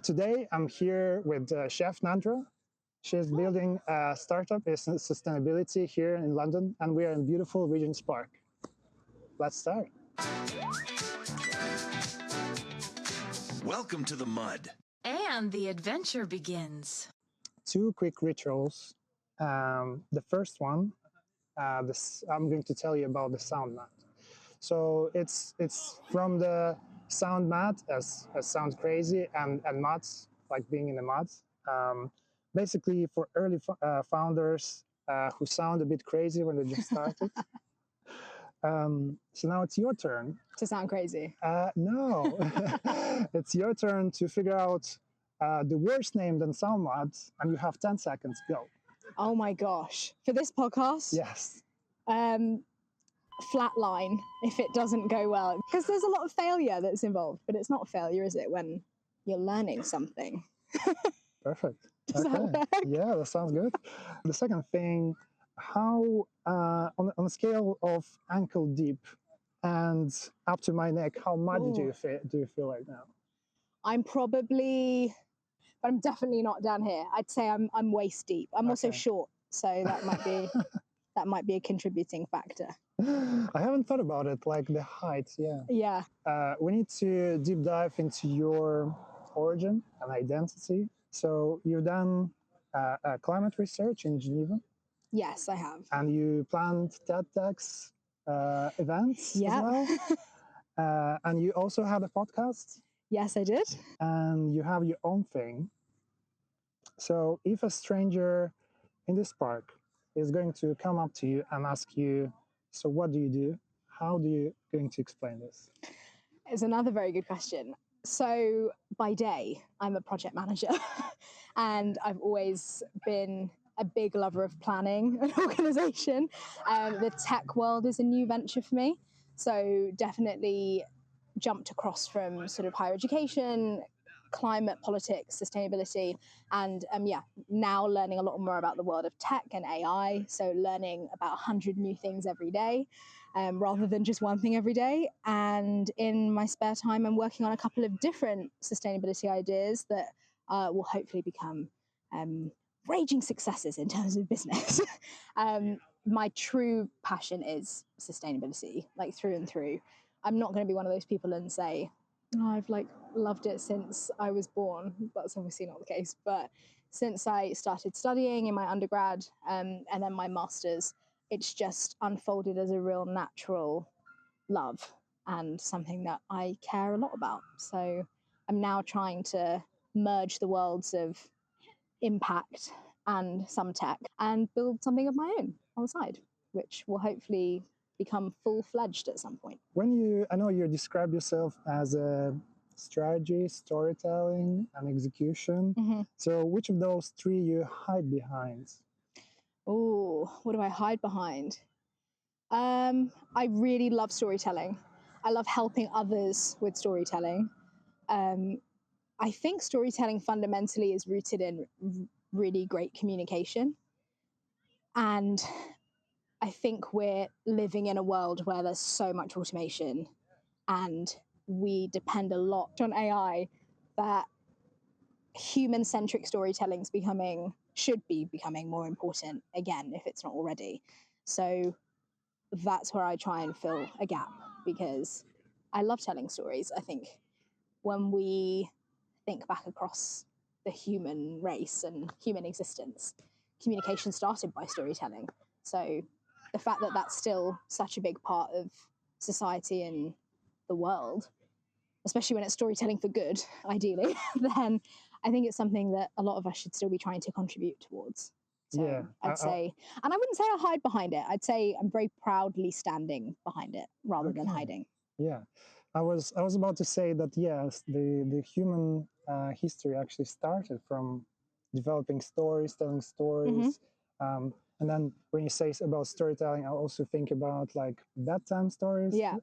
Today, I'm here with Shef Nandra. She's building a startup in sustainability here in London, and we are in beautiful Regent's Park. Let's start. Welcome to the mud. And the adventure begins. 2 quick rituals. The first one, I'm going to tell you about the Soundmud. So it's from the Soundmud, as sounds crazy, and muds, like being in the mud. Basically, for early founders who sound a bit crazy when they just started. So now it's your turn. To sound crazy? No. It's your turn to figure out the worst name than Soundmud, and you have 10 seconds. Go. Oh my gosh. For this podcast? Yes. Flatline if it doesn't go well. Because there's a lot of failure that's involved, but it's not failure, is it, when you're learning something? Perfect. Does that work? Yeah, that sounds good. The second thing, how on a scale of ankle deep and up to my neck, how muddy do you feel right now? I'm probably, but I'm definitely not down here. I'd say I'm waist deep. I'm also short, so that might be a contributing factor. I haven't thought about it, like the height. Yeah. We need to deep dive into your origin and identity. So you've done climate research in Geneva. Yes, I have. And you planned TEDx events as well. And you also had a podcast. Yes, I did. And you have your own thing. So if a stranger in this park is going to come up to you and ask you, so what do you do? How do you going to explain this? It's another very good question. So by day, I'm a project manager and I've always been a big lover of planning and organization. The tech world is a new venture for me. So definitely jumped across from sort of higher education, climate, politics, sustainability, and now learning a lot more about the world of tech and AI. So learning about 100 new things every day, rather than just one thing every day. And in my spare time, I'm working on a couple of different sustainability ideas that will hopefully become raging successes in terms of business. My true passion is sustainability, like through and through. I'm not going to be one of those people and say, oh, I've loved it since I was born. That's obviously not the case. But since I started studying in my undergrad and then my master's, it's just unfolded as a real natural love and something that I care a lot about. So I'm now trying to merge the worlds of impact and some tech and build something of my own on the side, which will hopefully become full-fledged at some point. I know you describe yourself as a strategy, storytelling, and execution. Mm-hmm. So which of those 3 you hide behind? Oh, what do I hide behind? I really love storytelling. I love helping others with storytelling. I think storytelling fundamentally is rooted in really great communication. And I think we're living in a world where there's so much automation and we depend a lot on AI that human-centric storytelling should be becoming more important again, if it's not already. So that's where I try and fill a gap, because I love telling stories. I think when we think back across the human race and human existence, communication started by storytelling. So the fact that that's still such a big part of society and the world, especially when it's storytelling for good, ideally, then I think it's something that a lot of us should still be trying to contribute towards. So I'd say, and I wouldn't say I hide behind it. I'd say I'm very proudly standing behind it rather than hiding. Yeah, I was about to say that, yes, the human history actually started from developing stories, telling stories. Mm-hmm. And then when you say about storytelling, I also think about like bedtime stories. Yeah.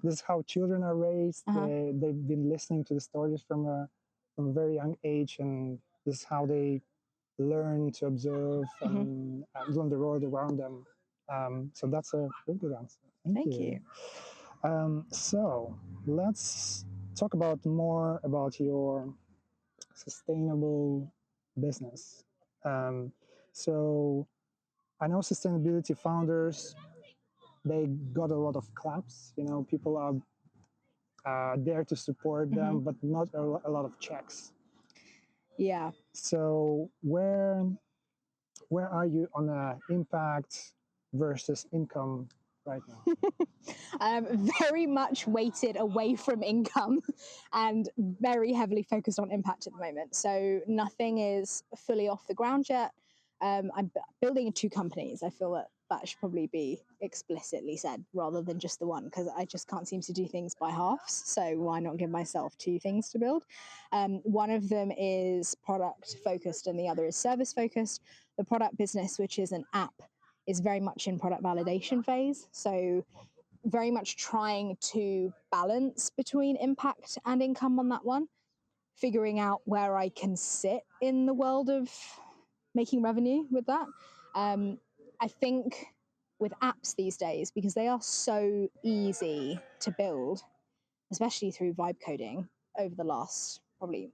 This is how children are raised. Uh-huh. They've been listening to the stories from a very young age, and this is how they learn to observe and learn the world around them. So that's a very good answer. Thank you. So let's talk more about your sustainable business. Um, so I know sustainability founders, they got a lot of claps. You know, people are there to support them, but not a lot of checks. Yeah. So where are you on a impact versus income right now? Very much weighted away from income and very heavily focused on impact at the moment. So nothing is fully off the ground yet. I'm building 2 companies. I feel that that should probably be explicitly said rather than just the one, because I just can't seem to do things by halves. So why not give myself 2 things to build? One of them is product focused and the other is service focused. The product business, which is an app, is very much in product validation phase. So very much trying to balance between impact and income on that one, figuring out where I can sit in the world of making revenue with that. I think with apps these days, because they are so easy to build, especially through vibe coding over the last probably,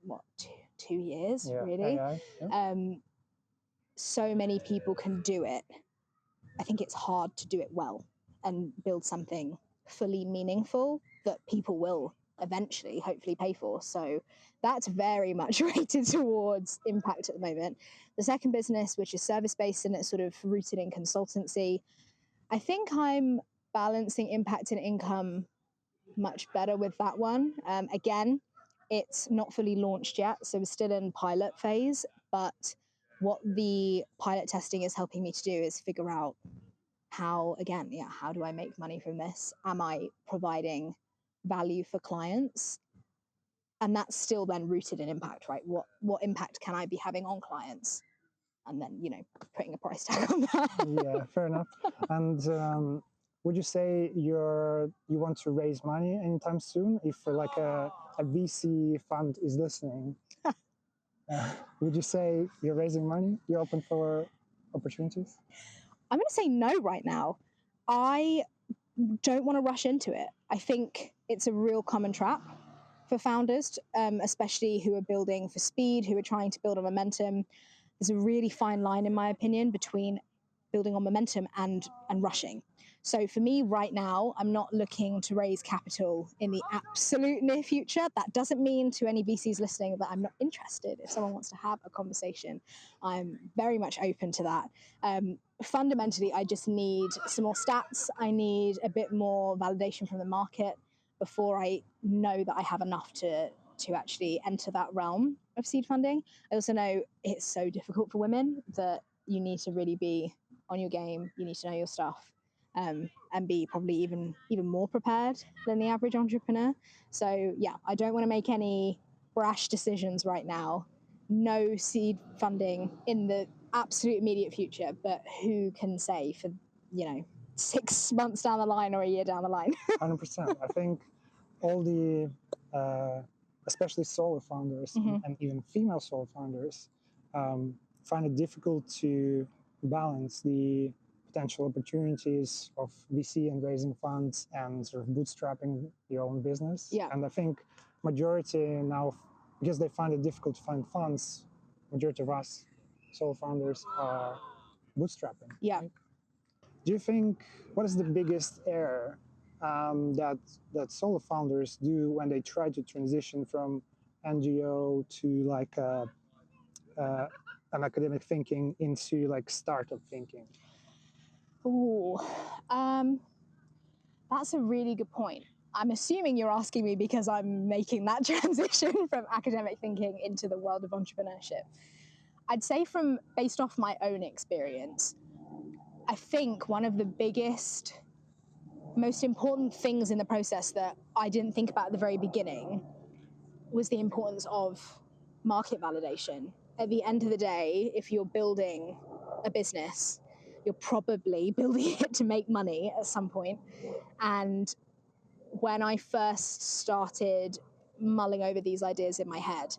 2 years, really. AI, yeah. So many people can do it. I think it's hard to do it well and build something fully meaningful that people will eventually hopefully pay for. So that's very much rated towards impact at the moment. The second business, which is service-based and it's sort of rooted in consultancy, I think I'm balancing impact and income much better with that one. Again, it's not fully launched yet, so we're still in pilot phase, but what the pilot testing is helping me to do is figure out how do I make money from this? Am I providing value for clients? And that's still then rooted in impact, right? What impact can I be having on clients? And then, putting a price tag on that. Yeah, fair enough. And would you say you want to raise money anytime soon? If like a VC fund is listening, would you say you're raising money? You're open for opportunities? I'm going to say no right now. I don't want to rush into it. I think it's a real common trap for founders, especially who are building for speed, who are trying to build on momentum. There's a really fine line, in my opinion, between building on momentum and rushing. So for me right now, I'm not looking to raise capital in the absolute near future. That doesn't mean to any VCs listening that I'm not interested. If someone wants to have a conversation, I'm very much open to that. Fundamentally, I just need some more stats. I need a bit more validation from the market before I know that I have enough to actually enter that realm of seed funding. I also know it's so difficult for women that you need to really be on your game. You need to know your stuff, and be probably even more prepared than the average entrepreneur. So yeah, I don't want to make any rash decisions right now. No seed funding in the absolute immediate future, but who can say for 6 months down the line or a year down the line? 100%. I think all the especially solo founders and even female solo founders find it difficult to balance the potential opportunities of VC and raising funds and sort of bootstrapping your own business. Yeah. And I think majority now, because they find it difficult to find funds, majority of us solo founders are bootstrapping. Yeah. Right? Do you think, what is the biggest error that solo founders do when they try to transition from NGO to like an academic thinking into like startup thinking? Ooh, that's a really good point. I'm assuming you're asking me because I'm making that transition from academic thinking into the world of entrepreneurship. I'd say based off my own experience, I think one of the biggest, most important things in the process that I didn't think about at the very beginning was the importance of market validation. At the end of the day, if you're building a business, you're probably building it to make money at some point. And when I first started mulling over these ideas in my head,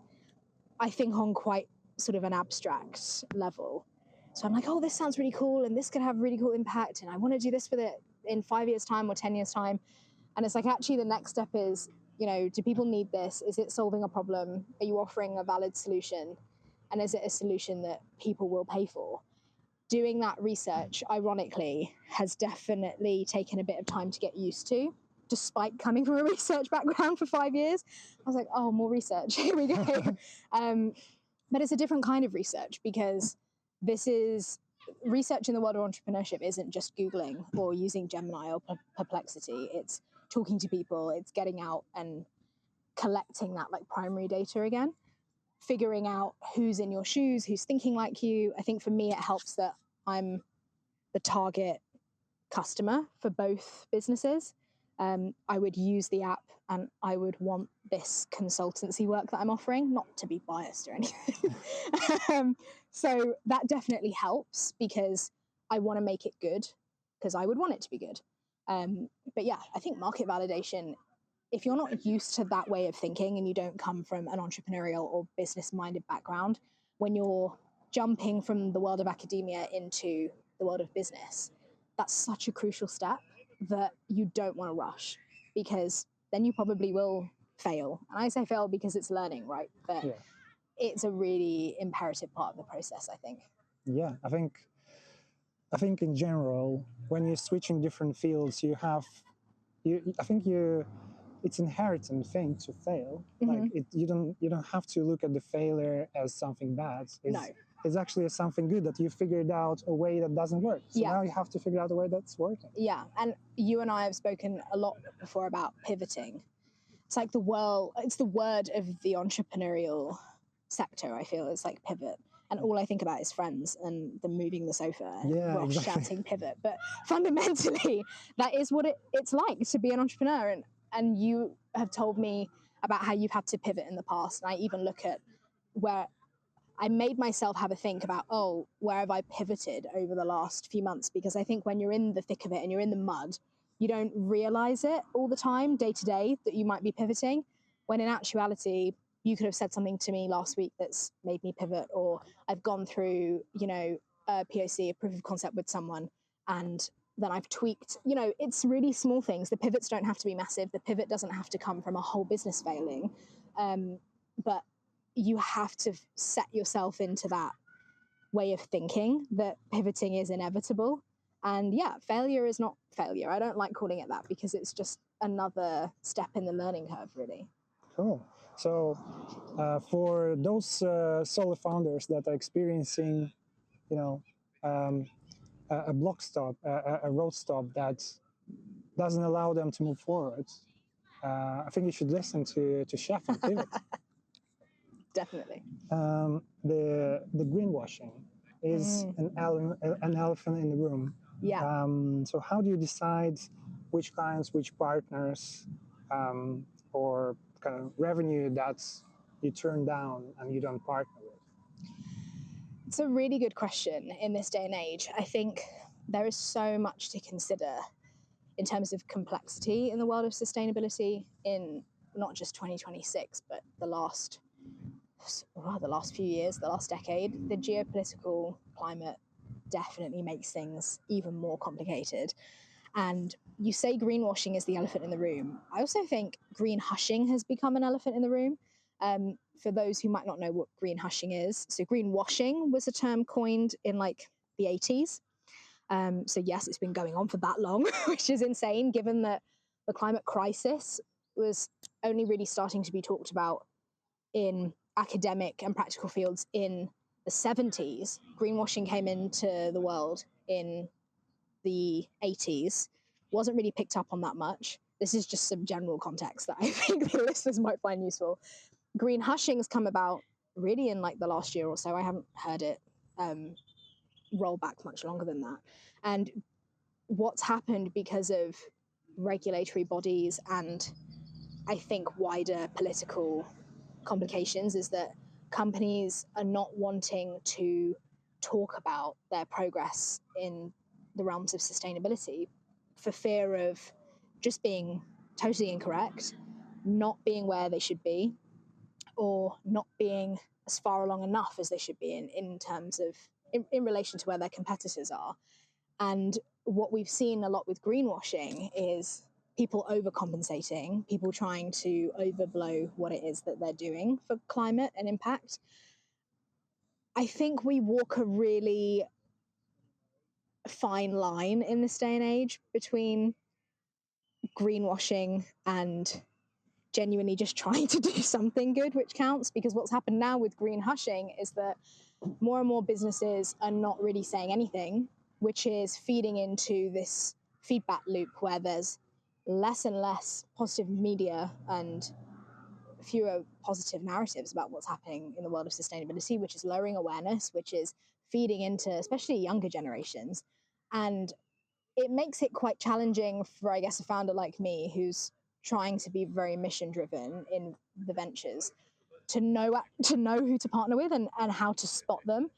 I think on quite sort of an abstract level. So I'm like, oh, this sounds really cool, and this could have really cool impact, and I want to do this with it in 5 years' time or 10 years' time. And it's like, actually, the next step is, Do people need this? Is it solving a problem? Are you offering a valid solution? And is it a solution that people will pay for? Doing that research, ironically, has definitely taken a bit of time to get used to, despite coming from a research background for 5 years. I was like, oh, more research, here we go. But it's a different kind of research, because this is research in the world of entrepreneurship isn't just Googling or using Gemini or Perplexity. It's talking to people, it's getting out and collecting that like primary data again, figuring out who's in your shoes, who's thinking like you. I think for me, it helps that I'm the target customer for both businesses. I would use the app and I would want this consultancy work that I'm offering, not to be biased or anything. So that definitely helps, because I want to make it good, because I would want it to be good. But yeah, I think market validation, if you're not used to that way of thinking and you don't come from an entrepreneurial or business-minded background, when you're jumping from the world of academia into the world of business, that's such a crucial step that you don't want to rush, because then you probably will fail. And I say fail because it's learning, right? But Yeah. it's a really imperative part of the process, I think. Yeah, I think in general, when you're switching different fields, it's inherent thing to fail. Mhm. Like you don't have to look at the failure as something bad. No. It's actually something good that you figured out a way that doesn't work. So Yeah. now you have to figure out a way that's working. Yeah, and you and I have spoken a lot before about pivoting. It's like the word of the entrepreneurial sector, I feel. It's like pivot. And all I think about is Friends and them moving the sofa and Yeah, Ross exactly. shouting pivot. But fundamentally, that is what it's like to be an entrepreneur. And you have told me about how you've had to pivot in the past. And I even look at where I made myself have a think about, where have I pivoted over the last few months? Because I think when you're in the thick of it and you're in the mud, you don't realize it all the time, day to day, that you might be pivoting, when in actuality, you could have said something to me last week that's made me pivot, or I've gone through, a POC, a proof of concept with someone, and then I've tweaked. It's really small things. The pivots don't have to be massive. The pivot doesn't have to come from a whole business failing. But you have to set yourself into that way of thinking that pivoting is inevitable. And yeah, failure is not failure. I don't like calling it that, because it's just another step in the learning curve, really. Cool. So for those solo founders that are experiencing, a block stop, a road stop that doesn't allow them to move forward, I think you should listen to Shef and Pivot. Definitely. The greenwashing is an elephant in the room. Yeah. So how do you decide which clients, which partners, or kind of revenue that you turn down and you don't partner with? It's a really good question in this day and age. I think there is so much to consider in terms of complexity in the world of sustainability in not just 2026, but the last few years, the last decade. The geopolitical climate definitely makes things even more complicated. And you say greenwashing is the elephant in the room. I also think green hushing has become an elephant in the room. For those who might not know what green hushing is, so greenwashing was a term coined in like the 80s. So yes, it's been going on for that long, which is insane, given that the climate crisis was only really starting to be talked about in academic and practical fields in the 70s. Greenwashing came into the world in the 80s, wasn't really picked up on that much. This is just some general context that I think the listeners might find useful. Green hushing has come about really in like the last year or so. I haven't heard it roll back much longer than that. And what's happened because of regulatory bodies and I think wider political complications is that companies are not wanting to talk about their progress in the realms of sustainability for fear of just being totally incorrect, not being where they should be, or not being as far along enough as they should be in terms of in relation to where their competitors are. And what we've seen a lot with greenwashing is people overcompensating, people trying to overblow what it is that they're doing for climate and impact. I think we walk a really fine line in this day and age between greenwashing and genuinely just trying to do something good which counts, because what's happened now with green hushing is that more and more businesses are not really saying anything, which is feeding into this feedback loop where there's less and less positive media and fewer positive narratives about what's happening in the world of sustainability, which is lowering awareness, which is feeding into especially younger generations. And it makes it quite challenging for, I guess, a founder like me who's trying to be very mission driven in the ventures to know who to partner with and how to spot them.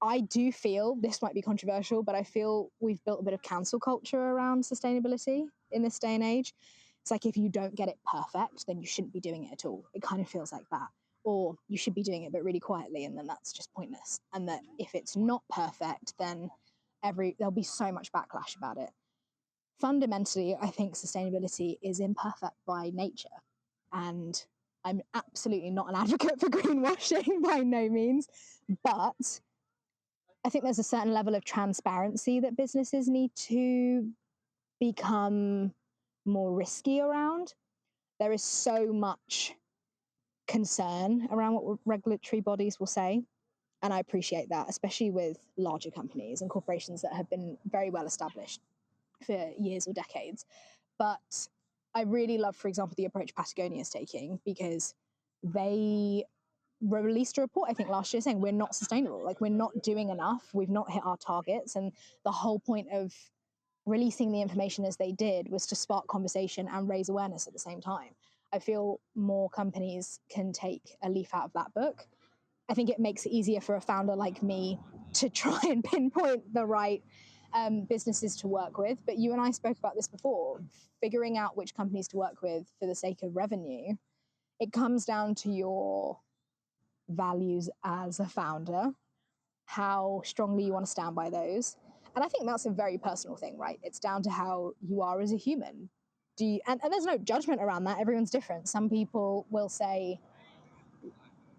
I do feel, this might be controversial, but I feel we've built a bit of cancel culture around sustainability in this day and age. It's like, if you don't get it perfect, then you shouldn't be doing it at all. It kind of feels like that. Or you should be doing it, but really quietly, and then that's just pointless. And that if it's not perfect, then there'll be so much backlash about it. Fundamentally, I think sustainability is imperfect by nature. And I'm absolutely not an advocate for greenwashing by no means, but I think there's a certain level of transparency that businesses need to become more risky around. There is so much concern around what regulatory bodies will say. And I appreciate that, especially with larger companies and corporations that have been very well established for years or decades. But I really love, for example, the approach Patagonia is taking, because they released a report, I think, last year saying we're not sustainable, like we're not doing enough, we've not hit our targets. And the whole point of releasing the information as they did was to spark conversation and raise awareness at the same time. I feel more companies can take a leaf out of that book. I think it makes it easier for a founder like me to try and pinpoint the right businesses to work with. But you and I spoke about this before, figuring out which companies to work with for the sake of revenue. It comes down to your values as a founder, how strongly you want to stand by those. And I think that's a very personal thing, right? It's down to how you are as a human. And there's no judgment around that. Everyone's different. Some people will say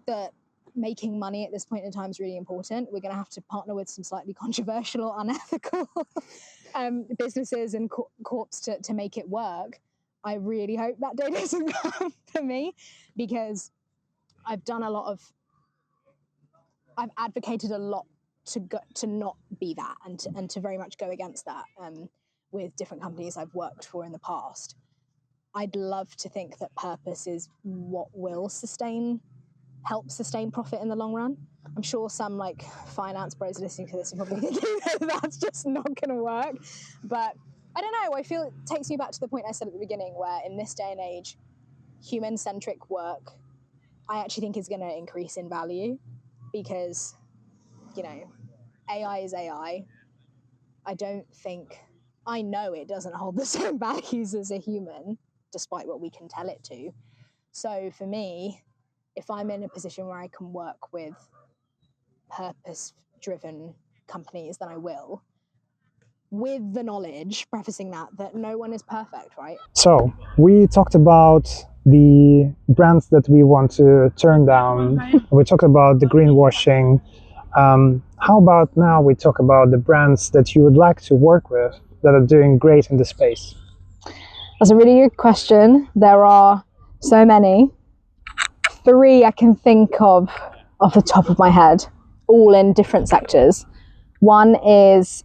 that making money at this point in time is really important. We're going to have to partner with some slightly controversial or unethical businesses and corps to make it work. I really hope that day doesn't come for me, because I've advocated a lot to not be that and to very much go against that with different companies I've worked for in the past. I'd love to think that purpose is what will help sustain profit in the long run. I'm sure some like finance bros listening to this are probably thinking that that's just not going to work. But I don't know. I feel it takes me back to the point I said at the beginning, where in this day and age, human-centric work, I actually think is going to increase in value, because, AI is AI. I know it doesn't hold the same values as a human, despite what we can tell it to. So for me, if I'm in a position where I can work with purpose-driven companies, then I will, with the knowledge, prefacing that no one is perfect, right? So we talked about the brands that we want to turn down. We talked about the greenwashing. How about now we talk about the brands that you would like to work with that are doing great in the space? That's a really good question. There are so many. 3 I can think of off the top of my head, all in different sectors. One is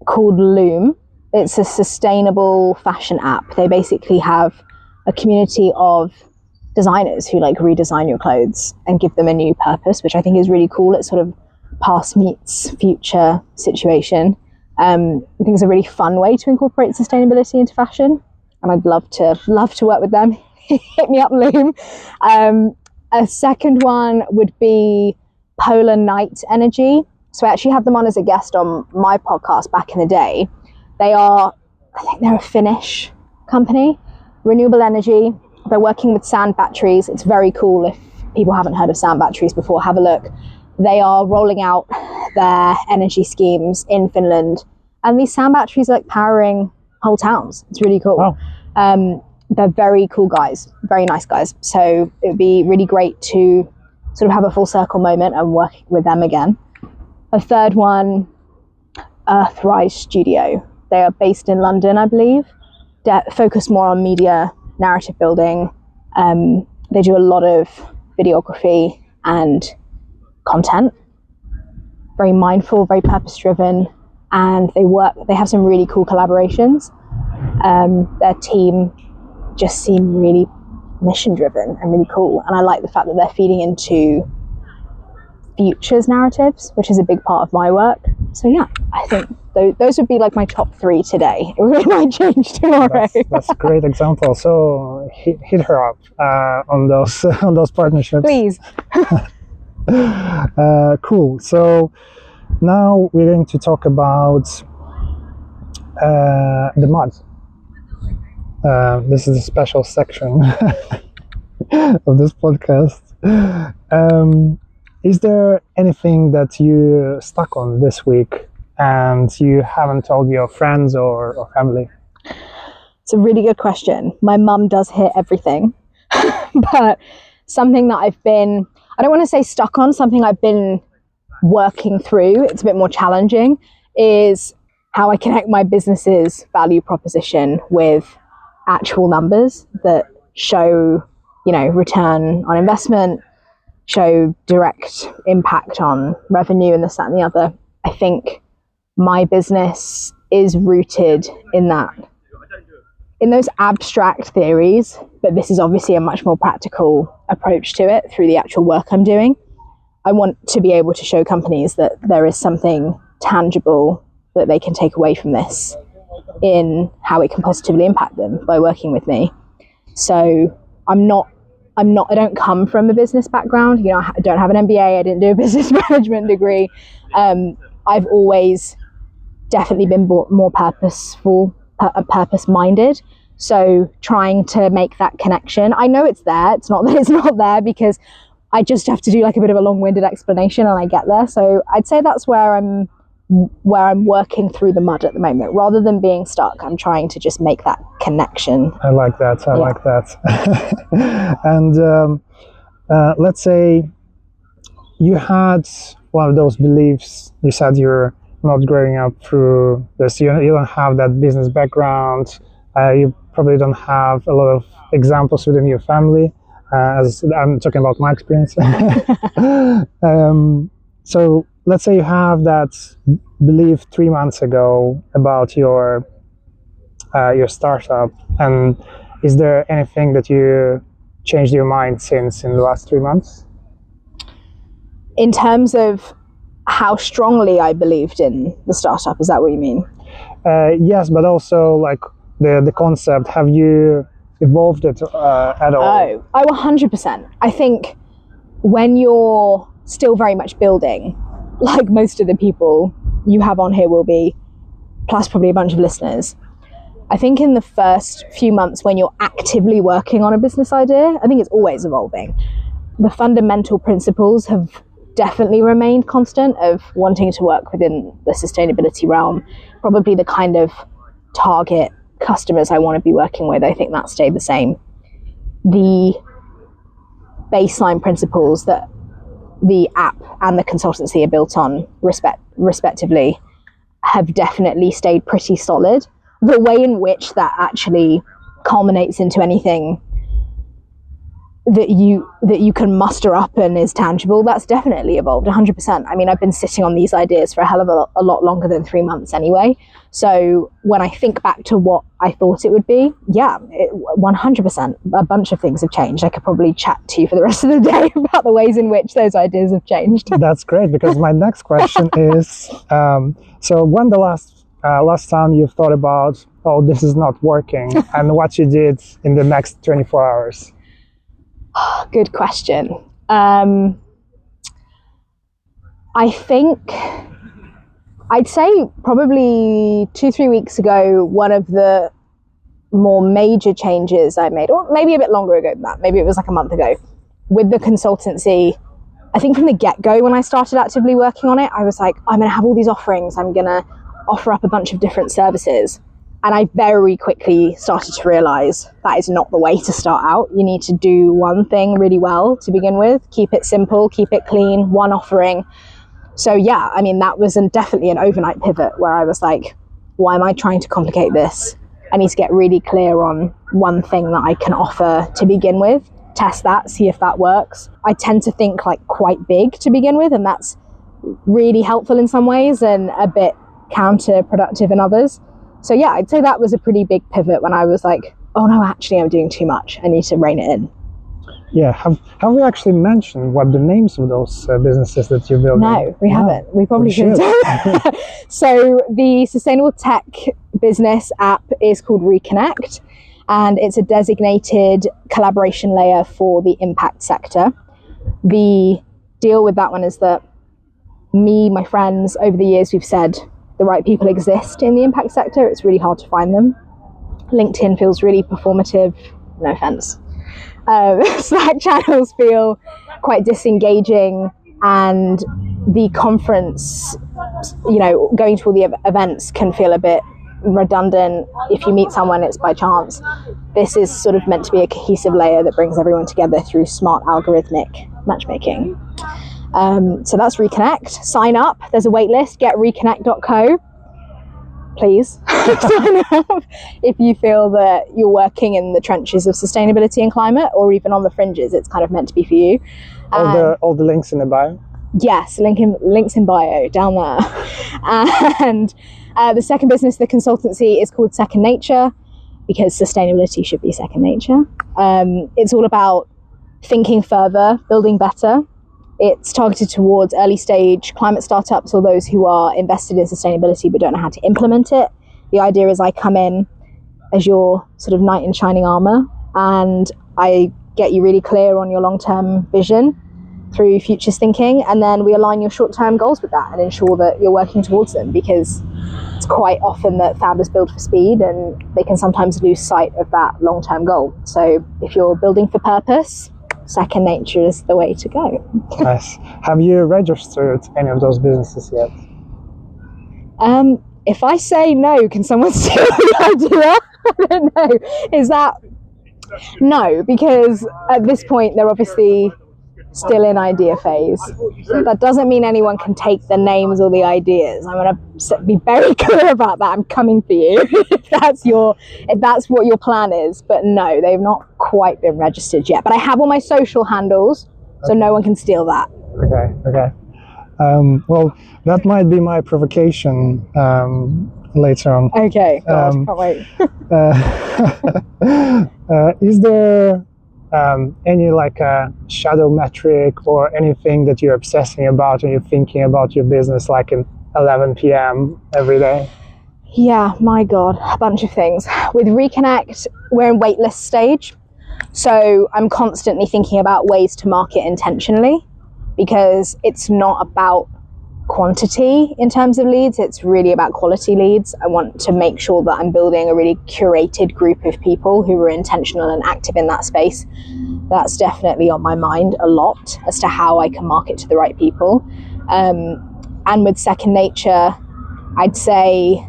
called Loom. It's a sustainable fashion app. They basically have a community of designers who like redesign your clothes and give them a new purpose, which I think is really cool. It's sort of past meets future situation. I think it's a really fun way to incorporate sustainability into fashion, and I'd love to work with them. Hit me up, Loom. A second one would be Polar Night Energy. So I actually had them on as a guest on my podcast back in the day. I think they're a Finnish company, renewable energy. They're working with sand batteries. It's very cool. If people haven't heard of sand batteries before, have a look. They are rolling out their energy schemes in Finland. And these sand batteries are like powering whole towns. It's really cool. Wow. They're very cool guys, very nice guys. So it would be really great to sort of have a full circle moment and work with them again. A third one, Earthrise Studio. They are based in London, I believe. Focus more on media, narrative building. They do a lot of videography and content. Very mindful, very purpose-driven, and they have some really cool collaborations. Their team just seem really mission-driven and really cool, and I like the fact that they're feeding into futures narratives, which is a big part of my work. So yeah, I think those would be like my top 3 today. It really might change tomorrow. That's a great example. So hit her up on those partnerships. Please. Cool. So now we're going to talk about the mud. This is a special section of this podcast. Is there anything that you stuck on this week and you haven't told your friends or family? It's a really good question. My mum does hear everything, but something that I don't want to say stuck on, something I've been working through, it's a bit more challenging, is how I connect my business's value proposition with actual numbers that show, return on investment, show direct impact on revenue and this, that, and the other. I think my business is rooted in those abstract theories, but this is obviously a much more practical approach to it through the actual work I'm doing. I want to be able to show companies that there is something tangible that they can take away from this in how it can positively impact them by working with me. So I don't come from a business background. I don't have an MBA. I didn't do a business management degree. I've always definitely been more purpose-minded. So trying to make that connection. I know it's there. It's not that it's not there, because I just have to do like a bit of a long-winded explanation and I get there. So I'd say that's where I'm working through the mud at the moment. Rather than being stuck, I'm trying to just make that connection. I like that. I like that. And let's say you had one of those beliefs. You said you're not growing up through this. You don't have that business background. You probably don't have a lot of examples within your family. As I'm talking about my experience. So let's say you have that belief 3 months ago about your startup, and is there anything that you changed your mind since in the last 3 months? In terms of how strongly I believed in the startup, is that what you mean? Yes, but also like the concept. Have you evolved it at all? Oh, 100%. I think when you're still very much building, like most of the people you have on here will be, plus probably a bunch of listeners, I think in the first few months when you're actively working on a business idea, I think it's always evolving. The fundamental principles have definitely remained constant, of wanting to work within the sustainability realm, probably the kind of target customers I want to be working with. I think that stayed the same. The baseline principles that the app and the consultancy are built on respectively have definitely stayed pretty solid. The way in which that actually culminates into anything that you can muster up and is tangible, that's definitely evolved 100%. I mean, I've been sitting on these ideas for a hell of a lot longer than 3 months anyway. So when I think back to what I thought it would be, 100%, a bunch of things have changed. I could probably chat to you for the rest of the day about the ways in which those ideas have changed. That's great, because my next question is, so when the last time you thought about, oh, this is not working, and what you did in the next 24 hours? Good question. I think I'd say probably 2-3 weeks ago, one of the more major changes I made, or maybe a bit longer ago than that, maybe it was like a month ago, with the consultancy. I think from the get-go, when I started actively working on it, I was like, I'm going to have all these offerings. I'm going to offer up a bunch of different services. And I very quickly started to realize that is not the way to start out. You need to do one thing really well to begin with, keep it simple, keep it clean, one offering. So yeah, I mean, that was definitely an overnight pivot where I was like, why am I trying to complicate this? I need to get really clear on one thing that I can offer to begin with, test that, see if that works. I tend to think like quite big to begin with, and that's really helpful in some ways and a bit counterproductive in others. So yeah, I'd say that was a pretty big pivot when I was like, oh no, actually I'm doing too much. I need to rein it in. Yeah, have we actually mentioned what the names of those businesses that you're building? No, we haven't. We probably should. So the sustainable tech business app is called Reconnect, and it's a designated collaboration layer for the impact sector. The deal with that one is that my friends, over the years, we've said the right people exist in the impact sector. It's really hard to find them. LinkedIn feels really performative, no offense. Slack channels feel quite disengaging, and the conference, going to all the events can feel a bit redundant. If you meet someone, it's by chance. This is sort of meant to be a cohesive layer that brings everyone together through smart algorithmic matchmaking. So that's Reconnect. Sign up. There's a waitlist. Get reconnect.co. Please sign up if you feel that you're working in the trenches of sustainability and climate, or even on the fringes. It's kind of meant to be for you. All the links in the bio. Yes, links in bio down there. And the second business, the consultancy, is called Second Nature, because sustainability should be second nature. It's all about thinking further, building better. It's targeted towards early stage climate startups or those who are invested in sustainability but don't know how to implement it. The idea is I come in as your sort of knight in shining armor, and I get you really clear on your long-term vision through futures thinking, and then we align your short-term goals with that and ensure that you're working towards them, because it's quite often that founders build for speed and they can sometimes lose sight of that long-term goal. So if you're building for purpose, Second Nature is the way to go. Nice. Have you registered any of those businesses yet? If I say no, can someone steal the idea? I don't know. Is that... No, because at this point they're obviously still in idea phase. That doesn't mean anyone can take the names or the ideas. I'm going to be very clear about that. I'm coming for you if that's what your plan is. But no, they've not quite been registered yet. But I have all my social handles, so no one can steal that. Okay. Well, that might be my provocation later on. Okay, God, can't wait. Is there any like a shadow metric or anything that you're obsessing about and you're thinking about your business like in 11 p.m. every day? Yeah, my God, a bunch of things. With Reconnect, we're in waitlist stage. So I'm constantly thinking about ways to market intentionally, because it's not about quantity in terms of leads, it's really about quality leads. I want to make sure that I'm building a really curated group of people who are intentional and active in that space. That's definitely on my mind a lot as to how I can market to the right people. And with Second Nature, I'd say,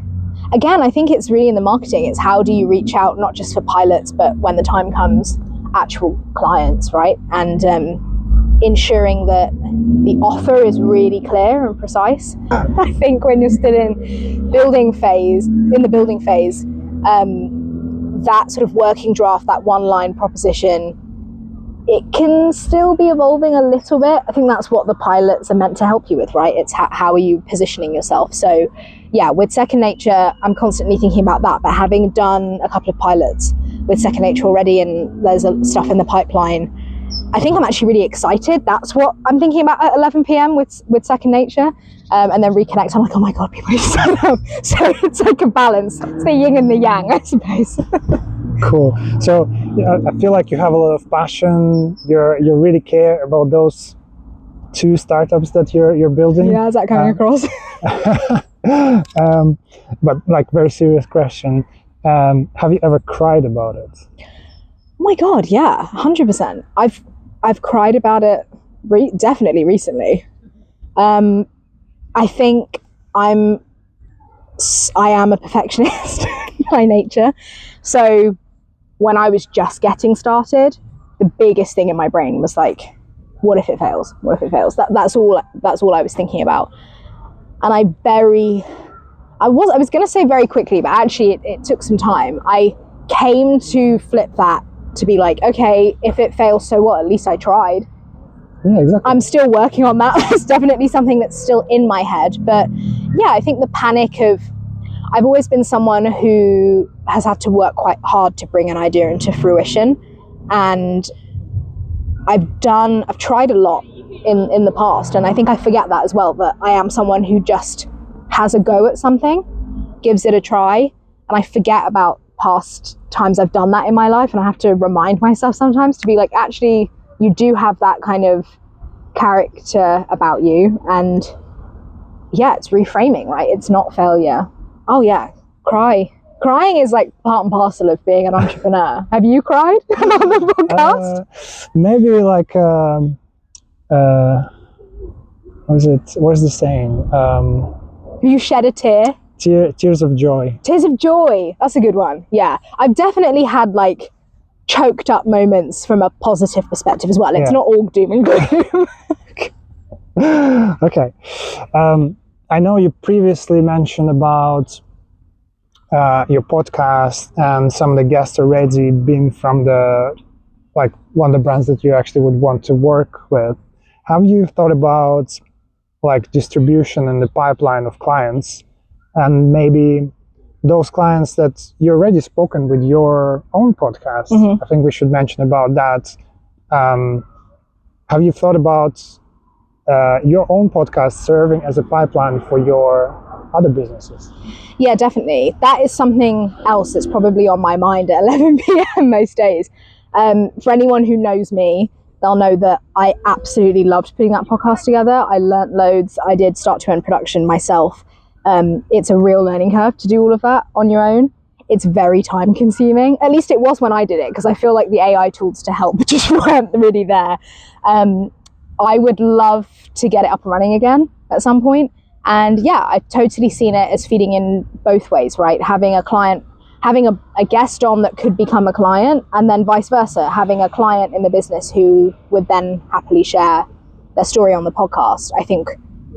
again, I think it's really in the marketing. It's how do you reach out, not just for pilots, but when the time comes, actual clients, right? And ensuring that the offer is really clear and precise. I think when you're still in the building phase, that sort of working draft, that one-line proposition, it can still be evolving a little bit. I think that's what the pilots are meant to help you with, right? It's how are you positioning yourself? So yeah, with Second Nature, I'm constantly thinking about that, but having done a couple of pilots with Second Nature already, and there's stuff in the pipeline, I think I'm actually really excited. That's what I'm thinking about at 11 p.m. with Second Nature. And then Reconnect, I'm like, oh my God, people need to sign up. So it's like a balance. It's the yin and the yang, I suppose. Cool. So I feel like you have a lot of passion. You really care about those two startups that you're building. Yeah, is that coming across? But like, very serious question. Have you ever cried about it? Oh my God, yeah, 100%. I've cried about it definitely recently. I think I am a perfectionist, my nature. So when I was just getting started, the biggest thing in my brain was like, what if it fails? What if it fails? That's all I was thinking about. And I was going to say very quickly, but actually it took some time. I came to flip that to be like, okay, if it fails, so what? At least I tried. Yeah, exactly. I'm still working on that. It's definitely something that's still in my head. But yeah, I think the panic of, I've always been someone who has had to work quite hard to bring an idea into fruition. And I've tried a lot in the past. And I think I forget that as well, that I am someone who just has a go at something, gives it a try. And I forget about past times I've done that in my life. And I have to remind myself sometimes to be like, actually, you do have that kind of character about you. And yeah, it's reframing, right? It's not failure. Oh yeah, crying is like part and parcel of being an entrepreneur. Have you cried on the podcast? Maybe like what's the saying, Have you shed a tear? Tears of joy. Tears of joy, that's a good one. Yeah, I've definitely had like choked up moments from a positive perspective as well. It's not all doom and gloom. Okay. I know you previously mentioned about your podcast and some of the guests already being from one of the brands that you actually would want to work with. Have you thought about like distribution in the pipeline of clients, and maybe those clients that you already spoken with your own podcast? Mm-hmm. I think we should mention about that. Have you thought about your own podcast serving as a pipeline for your other businesses? Yeah, definitely. That is something else that's probably on my mind at 11 p.m. most days. For anyone who knows me, they'll know that I absolutely loved putting that podcast together. I learnt loads. I did start to end production myself. It's a real learning curve to do all of that on your own. It's very time consuming. At least it was when I did it, because I feel like the AI tools to help just weren't really there. I would love to get it up and running again at some point. And yeah, I've totally seen it as feeding in both ways, right? Having a client, having a guest on that could become a client, and then vice versa, having a client in the business who would then happily share their story on the podcast. I think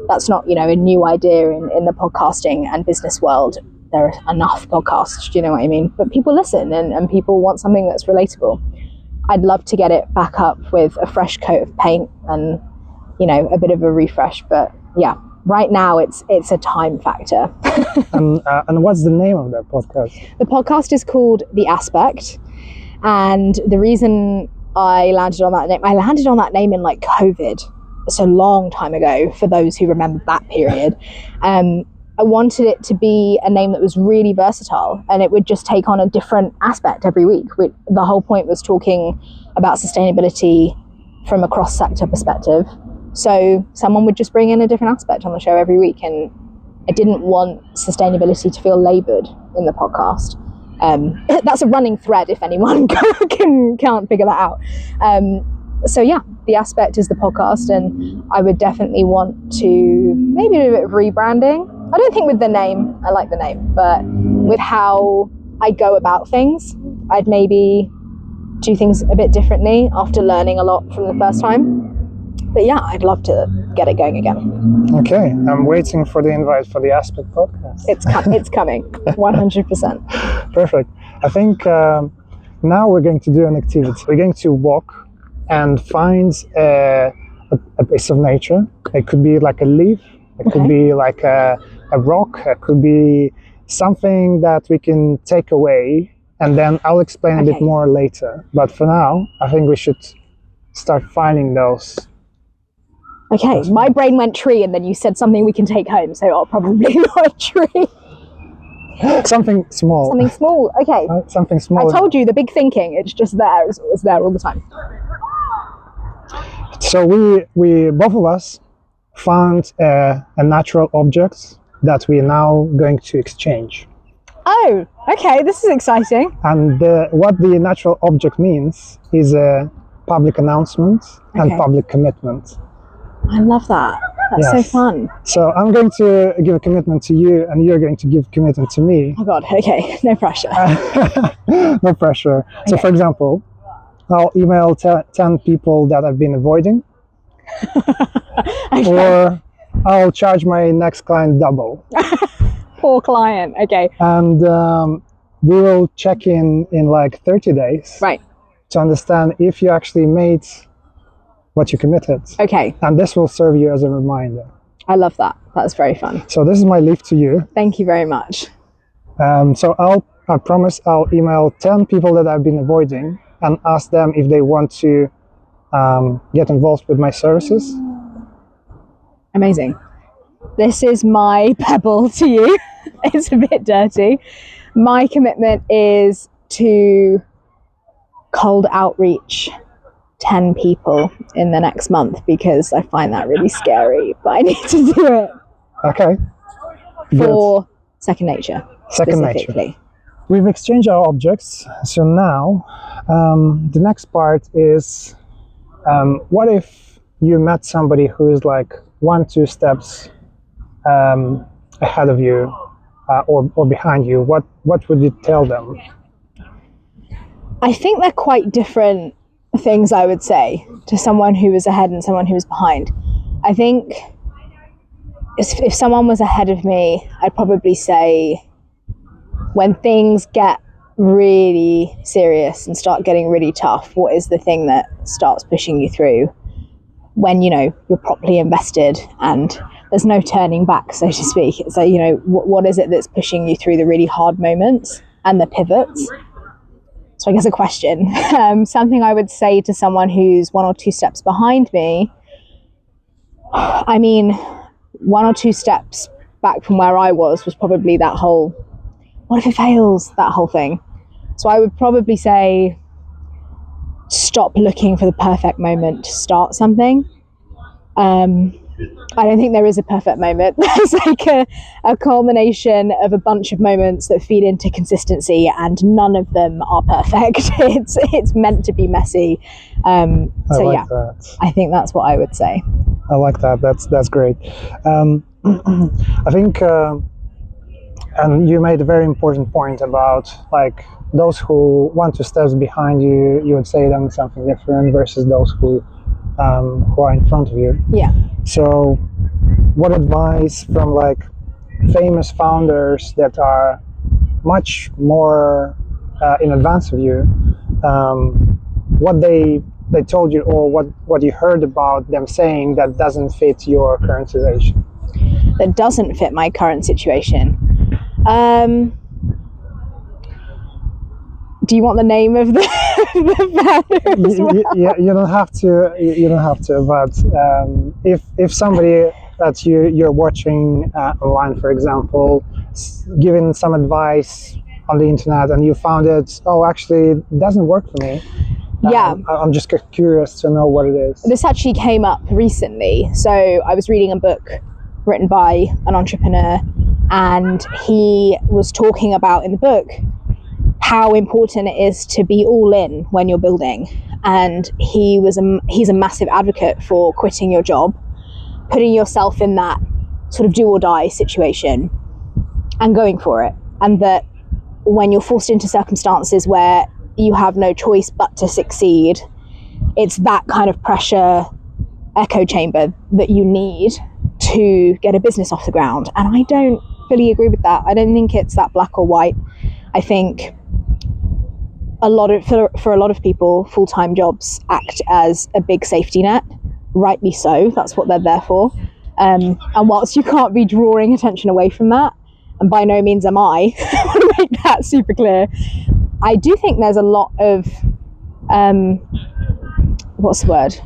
that's not, a new idea in the podcasting and business world. There are enough podcasts, do you know what I mean? But people listen and people want something that's relatable. I'd love to get it back up with a fresh coat of paint and, a bit of a refresh. But yeah, right now it's a time factor. And what's the name of that podcast? The podcast is called The Aspect. And the reason I landed on that name in like COVID. It's a long time ago for those who remember that period. I wanted it to be a name that was really versatile, and it would just take on a different aspect every week. The whole point was talking about sustainability from a cross-sector perspective. So someone would just bring in a different aspect on the show every week, and I didn't want sustainability to feel laboured in the podcast. That's a running thread if anyone can't figure that out. So yeah, The Aspect is the podcast, and I would definitely want to maybe do a bit of rebranding. I don't think with the name, I like the name, but with how I go about things, I'd maybe do things a bit differently after learning a lot from the first time. But yeah, I'd love to get it going again. Okay, I'm waiting for the invite for the Aspect podcast. It's coming, 100%. Perfect. I think now we're going to do an activity. We're going to walk and find a piece of nature. It could be like a leaf, it could be like a rock, it could be something that we can take away, and then I'll explain a bit more later. But for now, I think we should start finding those. Okay, my brain went tree, and then you said something we can take home, so I'll probably not a tree. Something small. Something small, okay. Something small. I told you, the big thinking, it's just there, it's there all the time. So we both of us found a natural object that we are now going to exchange. Oh, okay, this is exciting. And what the natural object means is a public announcement and public commitment. I love that. That's so fun. So I'm going to give a commitment to you, and you're going to give commitment to me. Oh God, okay, no pressure. No pressure. So for example, I'll email 10 people that I've been avoiding, or I'll charge my next client double. Poor client, okay. And we will check in like 30 days. Right. To understand if you actually made what you committed. Okay. And this will serve you as a reminder. I love that. That's very fun. So this is my leave to you. Thank you very much. So I promise I'll email 10 people that I've been avoiding and ask them if they want to get involved with my services. Amazing. This is my pebble to you. It's a bit dirty. My commitment is to cold outreach 10 people in the next month, because I find that really scary, but I need to do it. Okay. For second nature. Second nature. We've exchanged our objects. So now the next part is what if you met somebody who is like 1-2 steps ahead of you or behind you? What would you tell them? I think they're quite different things, I would say, to someone who is ahead and someone who is behind. I think if someone was ahead of me, I'd probably say when things get really serious and start getting really tough, what is the thing that starts pushing you through when, you know, you're properly invested and there's no turning back, so to speak? So, you know, what is it that's pushing you through the really hard moments and the pivots? So I guess a question, something I would say to someone who's 1 or 2 steps behind me, I mean, 1 or 2 steps back from where I was probably that whole, what if it fails, that whole thing. So I would probably say, stop looking for the perfect moment to start something. I don't think there is a perfect moment. There's like a culmination of a bunch of moments that feed into consistency, and none of them are perfect. It's meant to be messy. So that. I think that's what I would say. I like that. That's great. I think, and you made a very important point about like those who 1-2 steps behind you, you would say them something different versus those who are in front of you. Yeah. So what advice from like famous founders that are much more in advance of you, what they told you, or what you heard about them saying that doesn't fit your current situation? That doesn't fit my current situation. Do you want the name of the founder as well? You don't have to. You don't have to. But if somebody that you're watching online, for example, giving some advice on the internet, and you found it, actually it doesn't work for me. Yeah. I'm just curious to know what it is. This actually came up recently. So I was reading a book written by an entrepreneur, and he was talking about in the book how important it is to be all in when you're building. And he's a massive advocate for quitting your job, putting yourself in that sort of do or die situation and going for it. And that when you're forced into circumstances where you have no choice but to succeed, it's that kind of pressure echo chamber that you need to get a business off the ground. And I don't fully agree with that. I don't think it's that black or white. I think for a lot of people, full-time jobs act as a big safety net, rightly so. That's what they're there for. And whilst you can't be drawing attention away from that, and by no means am I want to make that super clear, I do think there's a lot of what's the word?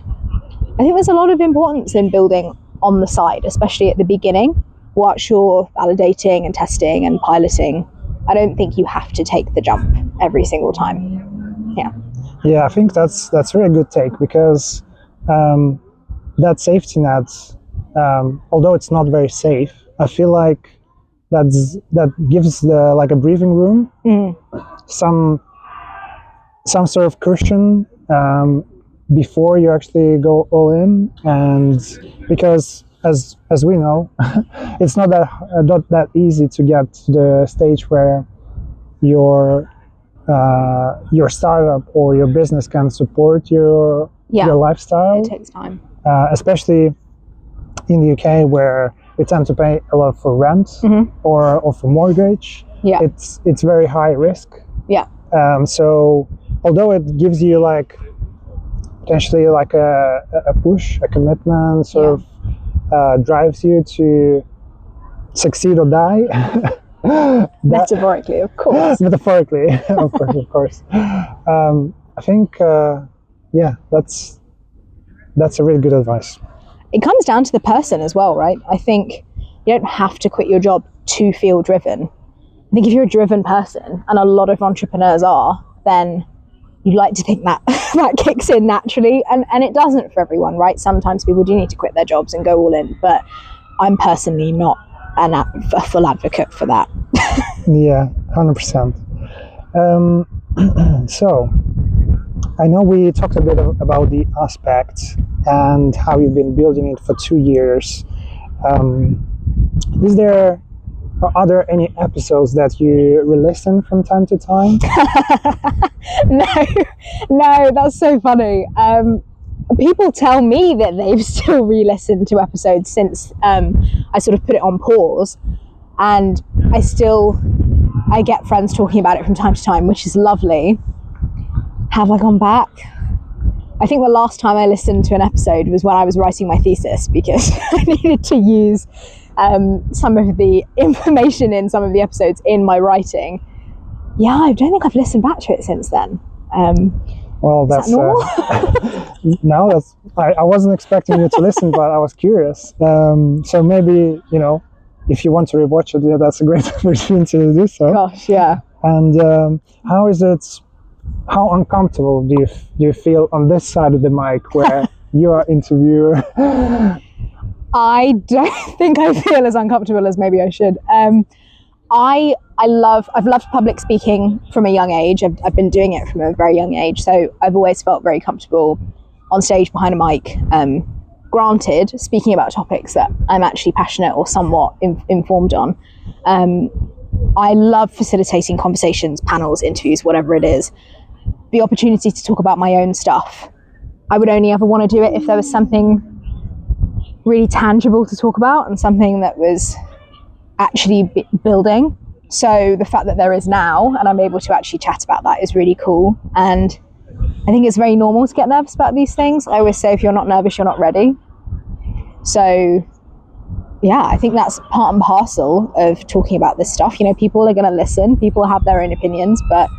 I think there's a lot of importance in building on the side, especially at the beginning, whilst you're validating and testing and piloting. I don't think you have to take the jump every single time. Yeah, I think that's a really good take, because that safety net, although it's not very safe, I feel like that gives like a breathing room, some sort of cushion before you actually go all in. And because as we know, it's not that easy to get to the stage where your startup or your business can support your lifestyle. It takes time, especially in the UK, where we tend to pay a lot for rent or for mortgage. Yeah, it's very high risk. Yeah. So although it gives you like potentially like a push, a commitment, sort of drives you to succeed or die. Metaphorically, of course. Metaphorically, of course. I think, that's a really good advice. It comes down to the person as well, right? I think you don't have to quit your job to feel driven. I think if you're a driven person, and a lot of entrepreneurs are, then you'd like to think that that kicks in naturally, and it doesn't for everyone, right? Sometimes people do need to quit their jobs and go all in, but I'm personally not a full advocate for that. Yeah, 100%. So I know we talked a bit about the aspect and how you've been building it for 2 years. Are there any episodes that you re-listen from time to time? No, that's so funny. People tell me that they've still re-listened to episodes since I sort of put it on pause, and I get friends talking about it from time to time, which is lovely. Have I gone back? I think the last time I listened to an episode was when I was writing my thesis, because I needed to use some of the information in some of the episodes in my writing. Yeah, I don't think I've listened back to it since then. Well, that's normal? No, I wasn't expecting you to listen, but I was curious. So maybe, if you want to rewatch it, that's a great opportunity to do so. Gosh, yeah. And how uncomfortable do you feel on this side of the mic where you are interviewer? I don't think I feel as uncomfortable as maybe I should. I've loved public speaking from a young age. I've been doing it from a very young age, so I've always felt very comfortable on stage behind a mic. Granted, speaking about topics that I'm actually passionate or somewhat informed on. I love facilitating conversations, panels, interviews, whatever it is. The opportunity to talk about my own stuff. I would only ever want to do it if there was something really tangible to talk about and something that was actually building. So the fact that there is now, and I'm able to actually chat about that, is really cool. And I think it's very normal to get nervous about these things. I always say, if you're not nervous, you're not ready. So yeah, I think that's part and parcel of talking about this stuff. People are going to listen, people have their own opinions, but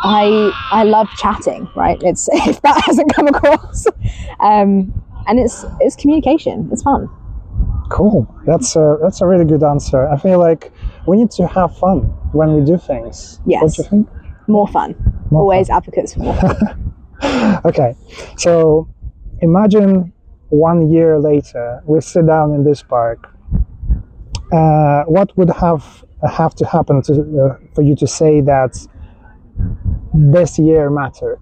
I love chatting, right? It's, if that hasn't come across, and it's communication. It's fun. Cool. That's a really good answer. I feel like we need to have fun when we do things. Yes. Don't you think? More fun. Always advocates for more fun. Okay. So imagine 1 year later, we sit down in this park. What would have to happen for you to say that this year mattered?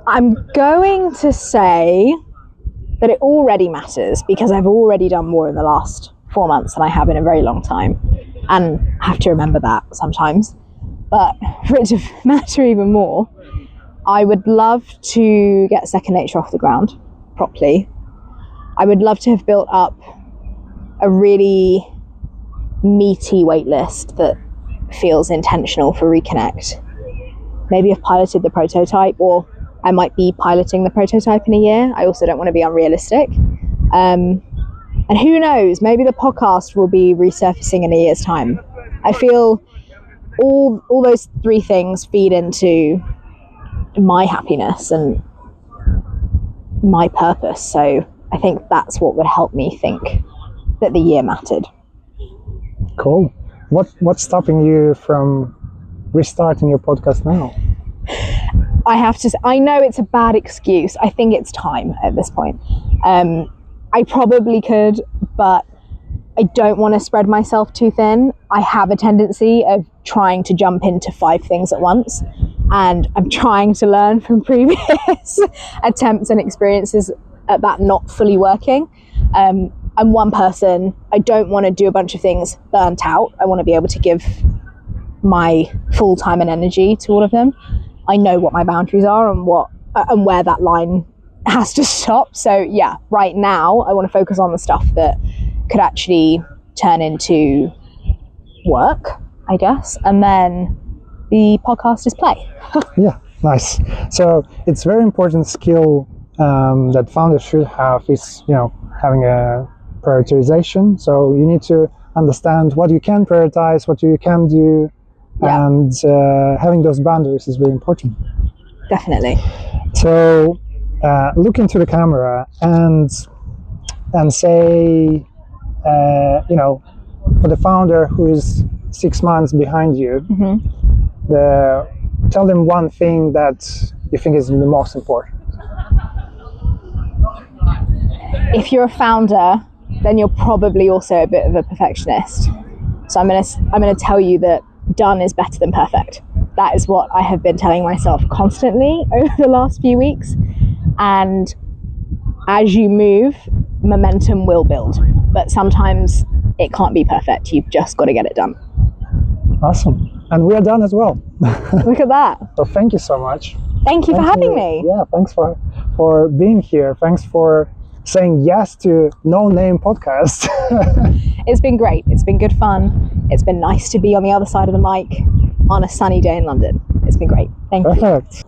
I'm going to say that it already matters, because I've already done more in the last 4 months than I have in a very long time, and I have to remember that sometimes. But for it to matter even more, I would love to get Second Nature off the ground properly. I would love to have built up a really meaty waitlist that feels intentional for Reconnect. Maybe I've piloted the prototype, or I might be piloting the prototype in a year. I also don't want to be unrealistic. And who knows, maybe the podcast will be resurfacing in a year's time. I feel all those three things feed into my happiness and my purpose. So I think that's what would help me think that the year mattered. Cool. What's stopping you from restarting your podcast now? I have to say, I know it's a bad excuse. I think it's time at this point. I probably could, but I don't want to spread myself too thin. I have a tendency of trying to jump into 5 things at once, and I'm trying to learn from previous attempts and experiences at that not fully working. I'm one person. I don't want to do a bunch of things burnt out. I want to be able to give my full time and energy to all of them. I know what my boundaries are and where that line has to stop. So yeah, right now I want to focus on the stuff that could actually turn into work, I guess, and then the podcast is play. Yeah, nice. So it's very important skill that founders should have is, having a prioritization. So you need to understand what you can prioritize, what you can do, and having those boundaries is very important. Definitely. So look into the camera and say, for the founder who is 6 months behind you, tell them one thing that you think is the most important. If you're a founder, then you're probably also a bit of a perfectionist. So I'm gonna tell you that done is better than perfect. That is what I have been telling myself constantly over the last few weeks. And as you move, momentum will build. But sometimes it can't be perfect. You've just got to get it done. Awesome. And we are done as well. Look at that. So thank you so much. Thank you for having me. Yeah, thanks for being here. Thanks for saying yes to No Name Podcast. It's been great. It's been good fun. It's been nice to be on the other side of the mic on a sunny day in London. It's been great. Thank you. Perfect.